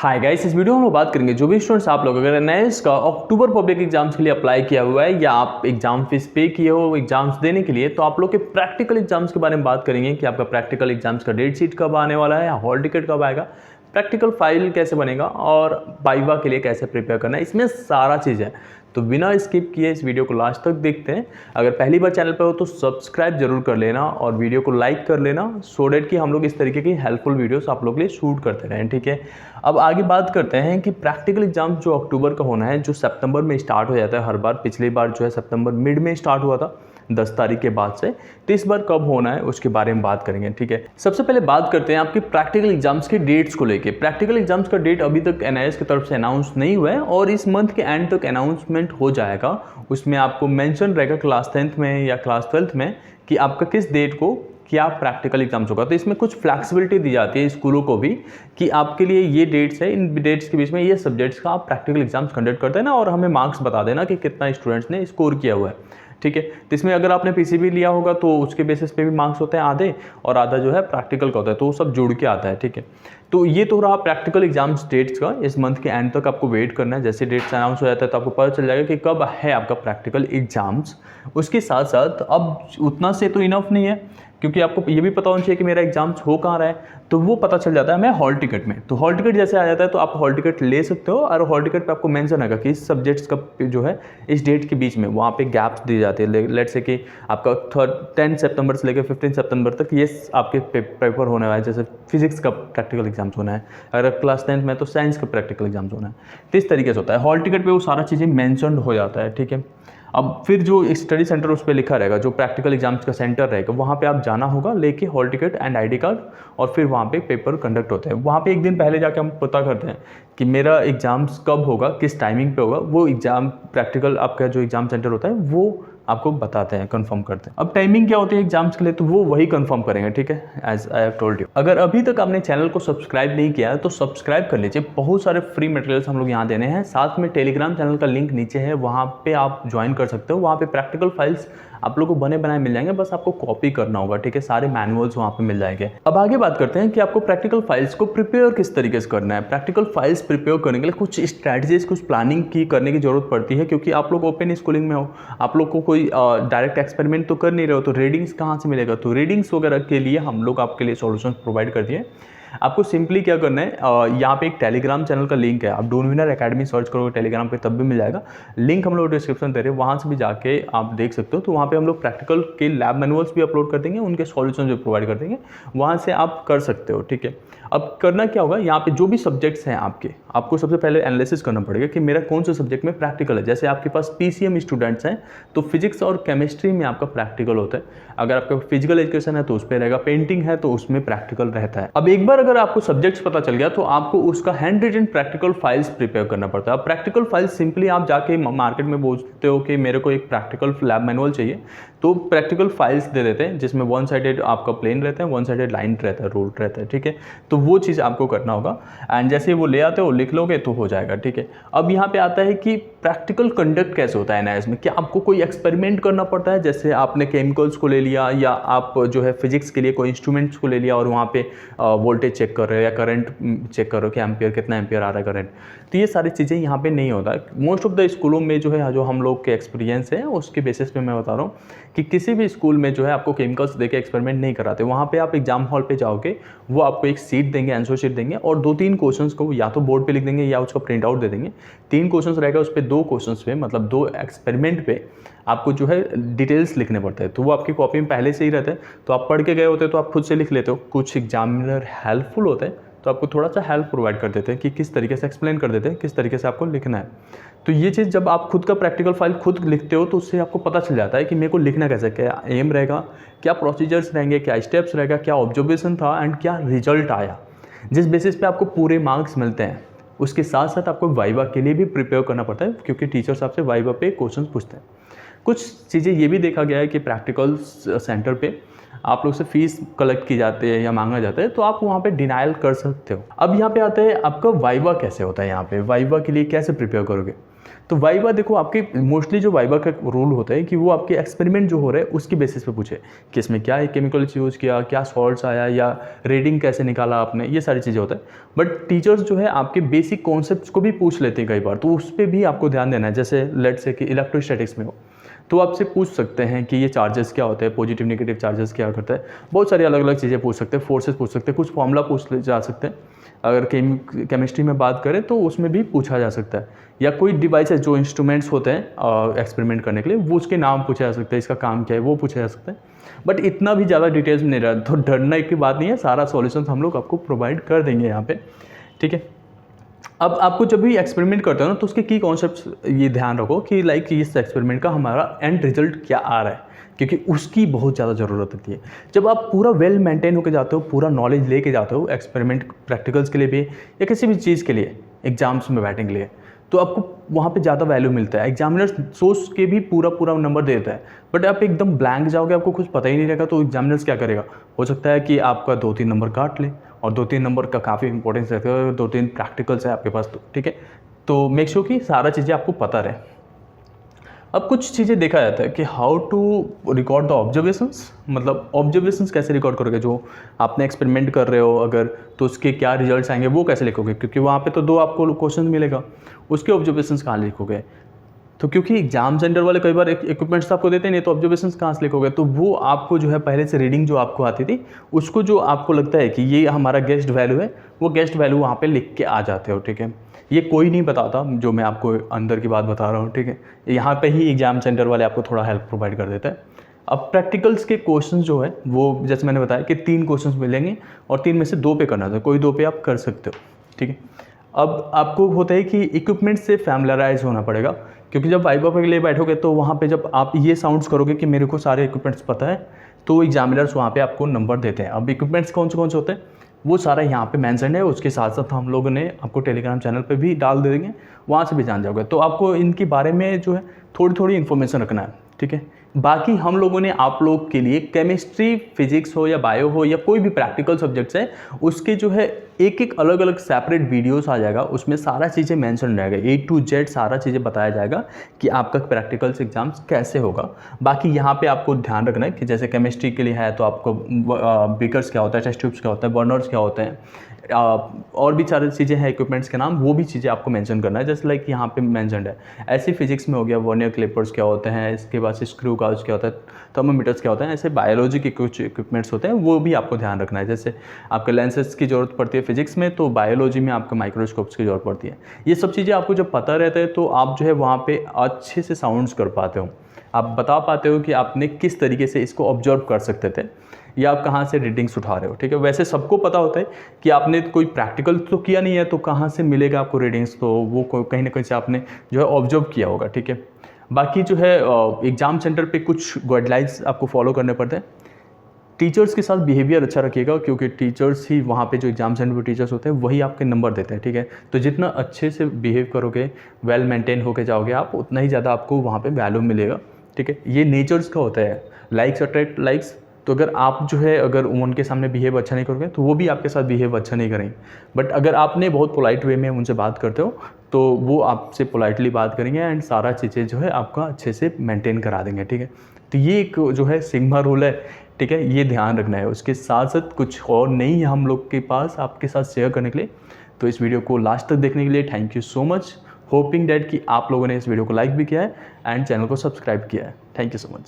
Hi guys, इस video में हम लोग बात करेंगे जो भी स्टूडेंट्स आप लोग अगर एनआईएस का अक्टूबर पब्लिक एग्जाम्स के लिए अप्लाई किया हुआ है या आप एग्जाम फीस पे किए हो एग्जाम्स देने के लिए, तो आप लोग के प्रैक्टिकल एग्जाम्स के बारे में बात करेंगे कि आपका प्रैक्टिकल एग्जाम्स का डेट शीट कब आने वाला है या हॉल टिकट कब आएगा, प्रैक्टिकल फाइल कैसे बनेगा और वाइवा के लिए कैसे प्रिपेयर करना है, इसमें सारा चीज़ है। तो बिना स्किप किए इस वीडियो को लास्ट तक देखते हैं। अगर पहली बार चैनल पर हो तो सब्सक्राइब जरूर कर लेना और वीडियो को लाइक कर लेना सो डैट कि हम लोग इस तरीके की हेल्पफुल वीडियोस आप लोग के लिए शूट करते रहें, ठीक है। अब आगे बात करते हैं कि प्रैक्टिकल एग्जाम जो अक्टूबर का होना है, जो सितंबर में स्टार्ट हो जाता है हर बार। पिछली बार जो है सितंबर मिड में स्टार्ट हुआ था 10 तारीख के बाद से, तो इस बार कब होना है उसके बारे में बात करेंगे, ठीक है। सबसे पहले बात करते हैं आपकी प्रैक्टिकल एग्जाम्स के डेट्स को लेके। प्रैक्टिकल एग्जाम्स का डेट अभी तक एनआईएस की तरफ से अनाउंस नहीं हुआ है और इस मंथ के एंड तक अनाउंसमेंट हो जाएगा। उसमें आपको मेंशन रहेगा क्लास 10th में या क्लास 12th में कि आपका किस डेट को क्या प्रैक्टिकल एग्जाम्स होगा। तो इसमें कुछ फ्लैक्सिबिलिटी दी जाती है स्कूलों को भी कि आपके लिए ये डेट्स है, इन डेट्स के बीच में ये सब्जेक्ट्स का आप प्रैक्टिकल एग्जाम्स कंडक्ट करते हैं ना, और हमें मार्क्स बता देना कि कितना स्टूडेंट्स ने स्कोर किया हुआ है, ठीक है। तो इसमें अगर आपने पीसीबी लिया होगा तो उसके बेसिस पे भी मार्क्स होते हैं आधे, और आधा जो है प्रैक्टिकल का होता है, तो वो सब जुड़ के आता है, ठीक है। तो ये तो रहा प्रैक्टिकल एग्जाम्स डेट्स का। इस मंथ के एंड तक आपको वेट करना है। जैसे डेट्स अनाउंस हो जाता है तो आपको पता चल जाएगा कि कब है आपका प्रैक्टिकल एग्जाम्स। उसके साथ साथ अब उतना से तो इनफ नहीं है, क्योंकि आपको ये भी पता होना चाहिए कि मेरा एग्जाम्स हो कहाँ रहा है, तो वो पता चल जाता है हमें हॉल टिकट में। तो हॉल टिकट जैसे आ जाता है तो आप हॉल टिकट ले सकते हो, और हॉल टिकट पे आपको मेंशन होगा कि इस सब्जेक्ट्स का जो है इस डेट के बीच में वहाँ पे गैप्स दी जाती है। लेट से कि आपका 10 सितंबर से लेकर 15 सितंबर तक ये आपके पेपर होने वाला है। जैसे फिजिक्स का प्रैक्टिकल एग्जाम्स होना है, अगर क्लास 10th में तो साइंस का प्रैक्टिकल एग्जाम्स होना है। तो इस तरीके से होता है, हॉल टिकट पर वो सारा चीज़ें मैंशनड हो जाता है, ठीक है। अब फिर जो स्टडी सेंटर उस पर लिखा रहेगा, जो प्रैक्टिकल एग्जाम्स का सेंटर रहेगा, वहाँ पे आप जाना होगा लेके hall ticket and ID card, और फिर वहाँ पे पेपर कंडक्ट होते हैं। वहाँ पे एक दिन पहले जाके हम पता करते हैं कि मेरा एग्जाम्स कब होगा, किस टाइमिंग पे होगा। वो एग्जाम प्रैक्टिकल आपका जो एग्जाम सेंटर होता है वो आपको बताते हैं, कंफर्म करते हैं। अब टाइमिंग क्या होती है एग्जाम्स के लिए, तो वो वही कंफर्म करेंगे, ठीक है, as I have told you. अगर अभी तक आपने चैनल को सब्सक्राइब नहीं किया है तो सब्सक्राइब कर लीजिए। बहुत सारे फ्री मटेरियल्स हम लोग यहाँ देने हैं। साथ में टेलीग्राम चैनल का लिंक नीचे है, वहाँ पे आप ज्वाइन कर सकते हो। वहाँ पे प्रैक्टिकल फाइल्स आप लोग को बने बनाए मिल जाएंगे, बस आपको कॉपी करना होगा, ठीक है। सारे मैनुअल्स वहाँ पे मिल जाएंगे। अब आगे बात करते हैं कि आपको प्रैक्टिकल फाइल्स को प्रिपेयर किस तरीके से करना है। प्रैक्टिकल फाइल्स प्रिपेयर करने के लिए कुछ स्ट्रैटेजीज, कुछ प्लानिंग की करने की जरूरत पड़ती है, क्योंकि आप लोग ओपन स्कूलिंग में हो, आप लोग को कोई डायरेक्ट एक्सपेरिमेंट तो कर नहीं रहे हो, तो रीडिंग्स कहाँ से मिलेगा। तो रीडिंग्स वगैरह के लिए हम लोग आपके लिए सॉल्यूशन प्रोवाइड कर दिए। आपको सिंपली क्या करना है, यहाँ पे एक टेलीग्राम चैनल का लिंक है, आप डोनविनर एकेडमी सर्च करोगे टेलीग्राम पे तब भी मिल जाएगा। लिंक हम लोग डिस्क्रिप्शन दे रहे हैं, वहाँ से भी जाके आप देख सकते हो। तो वहाँ पे हम लोग प्रैक्टिकल के लैब मैनुअल्स भी अपलोड कर देंगे, उनके सॉल्यूशन जो प्रोवाइड कर देंगे, वहाँ से आप कर सकते हो, ठीक है। अब करना क्या होगा, यहाँ पे जो भी सब्जेक्ट्स हैं आपको सबसे पहले एनालिसिस करना पड़ेगा कि मेरा कौन से सब्जेक्ट में प्रैक्टिकल है। जैसे आपके पास पीसीएम स्टूडेंट्स हैं तो फिजिक्स और केमिस्ट्री में आपका प्रैक्टिकल होता है। अगर आपका फिजिकल एजुकेशन है तो उस पर रहेगा, पेंटिंग है तो उसमें प्रैक्टिकल रहता है। अब एक बार अगर आपको सब्जेक्ट्स पता चल गया तो आपको उसका handwritten practical files prepare करना पड़ता है। अब प्रैक्टिकल फाइल्स सिंपली आप जाके मार्केट में बोलते हो कि मेरे को एक प्रैक्टिकल लैब मैनुअल चाहिए, तो प्रैक्टिकल फाइल्स दे देते हैं जिसमें वन साइडेड आपका प्लेन रहता है, वन साइडेड लाइन रहता है, रूल्ड रहता है, ठीक है। तो वो चीज़ आपको करना होगा, एंड जैसे वो ले आते हो लिख लोगे तो हो जाएगा, ठीक है। अब यहाँ पे आता है कि प्रैक्टिकल कंडक्ट कैसे होता है एनआईएस में। क्या आपको कोई एक्सपेरिमेंट करना पड़ता है, जैसे आपने केमिकल्स को ले लिया या आप जो है फिजिक्स के लिए कोई इंस्ट्रूमेंट्स को ले लिया और वहाँ पे वोल्टेज चेक कर रहे हो या करंट चेक कर रहे हो कि एम्पियर कितना एम्पियर आ रहा है करंट। तो ये सारी चीज़ें यहाँ पे नहीं होता। मोस्ट ऑफ द स्कूलों में जो है, जो हम लोग के एक्सपीरियंस है उसके बेसिस पे मैं बता रहा हूँ कि किसी भी स्कूल में जो है आपको केमिकल्स देके एक्सपेरिमेंट नहीं कराते। वहाँ पे आप एग्जाम हॉल पे जाओगे, वो आपको एक सीट देंगे, आंसर शीट देंगे, और 2-3 क्वेश्चंस को या तो बोर्ड पे लिख देंगे या उसका प्रिंट आउट दे देंगे। 3 क्वेश्चंस रहेगा, उस पर 2 क्वेश्चंस पे मतलब 2 एक्सपेरिमेंट पे आपको जो है डिटेल्स लिखने पड़ते हैं। तो वो आपकी कॉपी में पहले से ही रहते हैं, तो आप पढ़ के गए होते हैं तो आप खुद से लिख लेते हो। कुछ एग्जामिनर हेल्पफुल होते हैं तो आपको थोड़ा सा हेल्प प्रोवाइड कर देते हैं कि किस तरीके से एक्सप्लेन कर देते हैं, किस तरीके से आपको लिखना है। तो ये चीज़ जब आप खुद का प्रैक्टिकल फाइल खुद लिखते हो तो उससे आपको पता चल जाता है कि मेरे को लिखना कैसे, क्या एम रहेगा, क्या प्रोसीजर्स रहेंगे, क्या स्टेप्स रहेगा, क्या ऑब्जर्वेशन था एंड क्या रिजल्ट आया, जिस बेसिस पे आपको पूरे मार्क्स मिलते हैं। उसके साथ साथ आपको वाइवा के लिए भी प्रिपेयर करना पड़ता है, क्योंकि टीचर्स आपसे वाइवा पे क्वेश्चन पूछते हैं। कुछ चीज़ें ये भी देखा गया है कि प्रैक्टिकल सेंटर पे आप लोग से फीस कलेक्ट की जाती है या मांगा जाता है, तो आप वहाँ पे डिनाइल कर सकते हो। अब यहाँ पे आता है आपका वाइवा कैसे होता है। यहाँ पे वाइवा के लिए कैसे प्रिपेयर करोगे। तो वाइवा देखो आपके मोस्टली जो वाइवा का रूल होता है कि वो आपके एक्सपेरिमेंट जो हो रहा है उसकी बेसिस पे पूछे कि इसमें क्या केमिकल्स यूज़ किया, क्या सॉल्ट्स आया, या रेडिंग कैसे निकाला आपने, ये सारी चीज़ें होता है। बट टीचर्स जो है आपके बेसिक कॉन्सेप्ट्स को भी पूछ लेते हैं कई बार, तो उस पर भी आपको ध्यान देना है। जैसे लेट्स से कि इलेक्ट्रोस्टैटिक्स में हो तो आपसे पूछ सकते हैं कि ये चार्जेस क्या होते हैं, पॉजिटिव नेगेटिव चार्जेस क्या करता है, बहुत सारी अलग अलग चीज़ें पूछ सकते हैं, फोर्सेस पूछ सकते हैं, कुछ फॉर्मूला पूछ जा सकते हैं। अगर केमिस्ट्री में बात करें तो उसमें भी पूछा जा सकता है, या कोई डिवाइसेस जो इंस्ट्रूमेंट्स होते हैं एक्सपेरिमेंट करने के लिए वो उसके नाम पूछा जा सकता है, इसका काम क्या है वो पूछा जा सकता है। बट इतना भी ज़्यादा डिटेल्स में नहीं रहा, तो डरने की बात नहीं है, सारा सॉल्यूशन हम लोग आपको प्रोवाइड कर देंगे यहाँ पे, ठीक है। अब आपको जब भी एक्सपेरिमेंट करते हो ना तो उसके की कॉन्सेप्ट्स ये ध्यान रखो कि लाइक इस एक्सपेरिमेंट का हमारा एंड रिजल्ट क्या आ रहा है, क्योंकि उसकी बहुत ज़्यादा ज़रूरत होती है। जब आप पूरा वेल मेंटेन होकर जाते हो, पूरा नॉलेज लेके जाते हो एक्सपेरिमेंट प्रैक्टिकल्स के लिए भी या किसी भी चीज़ के लिए, एग्जाम्स में बैठने के लिए, तो आपको वहाँ पे ज़्यादा वैल्यू मिलता है। एग्जामिनर सोच के भी पूरा नंबर दे देता है, बट आप एकदम ब्लैंक जाओगे, आपको कुछ पता ही नहीं रहेगा, तो एग्जामिनर्स क्या करेगा, हो सकता है कि आपका 2-3 नंबर काट ले, और 2-3 नंबर का काफ़ी इंपॉर्टेंस रहता है, 2-3 प्रैक्टिकल्स है आपके पास, तो ठीक है। तो मेक श्योर कि सारा चीज़ें आपको पता रहे। अब कुछ चीज़ें देखा जाता है कि how to record the observations, मतलब ऑब्जर्वेशंस कैसे रिकॉर्ड करोगे, जो आपने एक्सपेरिमेंट कर रहे हो अगर, तो उसके क्या रिजल्ट्स आएंगे वो कैसे लिखोगे, क्योंकि वहाँ पे तो 2 आपको क्वेश्चन मिलेगा, उसके ऑब्जर्वेशंस कहाँ लिखोगे। तो क्योंकि एग्जाम सेंटर वाले कई बार इक्विपमेंट्स आपको देते नहीं, तो ऑब्जर्वेशंस कहाँ से लिखोगे, तो वो आपको जो है पहले से रीडिंग जो आपको आती थी उसको, जो आपको लगता है कि ये हमारा गेस्ट वैल्यू है, वो गेस्ट वैल्यू वहाँ पे लिख के आ जाते हो, ठीक है। ये कोई नहीं बताता, जो मैं आपको अंदर की बात बता रहा हूँ, ठीक है। यहाँ पे ही एग्जाम सेंटर वाले आपको थोड़ा हेल्प प्रोवाइड कर देता है। अब प्रैक्टिकल्स के क्वेश्चन जो है वो जैसे मैंने बताया कि 3 क्वेश्चन मिलेंगे और 3 में से 2 पे करना था, कोई 2 पे आप कर सकते हो, ठीक है। अब आपको होता है कि इक्विपमेंट से फैमिलराइज होना पड़ेगा, क्योंकि जब वाइवा के लिए बैठोगे तो वहाँ पे जब आप ये साउंड्स करोगे कि मेरे को सारे इक्विपमेंट्स पता है, तो एग्जामिनर्स वहाँ पे आपको नंबर देते हैं। अब इक्विपमेंट्स कौन से होते हैं वो सारा यहाँ पे मेंशन है, उसके साथ साथ हम लोगों ने आपको टेलीग्राम चैनल पे भी डाल दे देंगे, वहाँ से भी जान जाओगे। तो आपको इनके बारे में जो है थोड़ी इन्फॉर्मेशन रखना है, ठीक है। बाकी हम लोगों ने आप लोग के लिए केमिस्ट्री, फिजिक्स हो या बायो हो या कोई भी प्रैक्टिकल सब्जेक्ट्स है, उसके जो है एक अलग अलग सेपरेट वीडियोस आ जाएगा, उसमें सारा चीज़ें मेंशन रहेगा, A to Z सारा चीज़ें बताया जाएगा कि आपका प्रैक्टिकल्स एग्जाम्स कैसे होगा। बाकी यहाँ पे आपको ध्यान रखना है कि जैसे केमिस्ट्री के लिए है तो आपको बीकर्स क्या होता है, टेस्ट ट्यूब्स क्या होता है, बर्नर्स क्या होते हैं, और भी सारी चीज़ें हैं इक्विपमेंट्स के नाम, वो भी चीज़ें आपको मेंशन करना है, जैसे लाइक यहाँ पे मेंशनड है। ऐसे फिजिक्स में हो गया वर्नियर क्लिपर्स क्या होते हैं, इसके बाद से स्क्रू काउच क्या होता है, थर्मोमीटर्स क्या होता है, ऐसे बायोलॉजी के कुछ इक्विपमेंट्स होते हैं, वो भी आपको ध्यान रखना है। जैसे आपके लेंसेज की ज़रूरत पड़ती है फिजिक्स में, तो बायोलॉजी में आपको माइक्रोस्कोप्स की ज़रूरत पड़ती है। ये सब चीज़ें आपको जब पता रहता है तो आप जो है वहाँ पर अच्छे से साउंड्स कर पाते हो, आप बता पाते हो कि आपने किस तरीके से इसको ऑब्जर्व कर सकते थे, या आप कहाँ से रीडिंग्स उठा रहे हो, ठीक है। वैसे सबको पता होता है कि आपने कोई प्रैक्टिकल तो किया नहीं है, तो कहाँ से मिलेगा आपको रीडिंग्स, तो वो कहीं ना कहीं से आपने जो है ऑब्जर्व किया होगा, ठीक है। बाकी जो है एग्ज़ाम सेंटर पे कुछ गाइडलाइंस आपको फॉलो करने पड़ते हैं। टीचर्स के साथ बिहेवियर अच्छा रखिएगा, क्योंकि टीचर्स ही वहाँ पे जो एग्जाम सेंटर पे टीचर्स होते हैं वही आपके नंबर देते हैं, ठीक है। तो जितना अच्छे से बिहेव करोगे, वेल मेंटेन होके जाओगे आप, उतना ही ज़्यादा आपको वहाँ पे वैल्यू मिलेगा, ठीक है। ये नेचर्स का होता है, लाइक्स अट्रैक्ट लाइक्स। तो अगर आप जो है अगर उनके सामने बिहेव अच्छा नहीं करोगे तो वो भी आपके साथ बिहेव अच्छा नहीं करेंगे। बट अगर आपने बहुत पोलाइट वे में उनसे बात करते हो तो वो आपसे पोलाइटली बात करेंगे एंड सारा चीज़ें जो है आपका अच्छे से मेंटेन करा देंगे, ठीक है। तो ये एक जो है सिग्मा रूल है, ठीक है, ये ध्यान रखना है। उसके साथ साथ कुछ और नहीं है हम लोग के पास आपके साथ शेयर करने के लिए। तो इस वीडियो को लास्ट तक देखने के लिए thank you so much. Hopping that कि आप लोगों ने इस वीडियो को लाइक भी किया है एंड चैनल को सब्सक्राइब किया है। Thank you so much.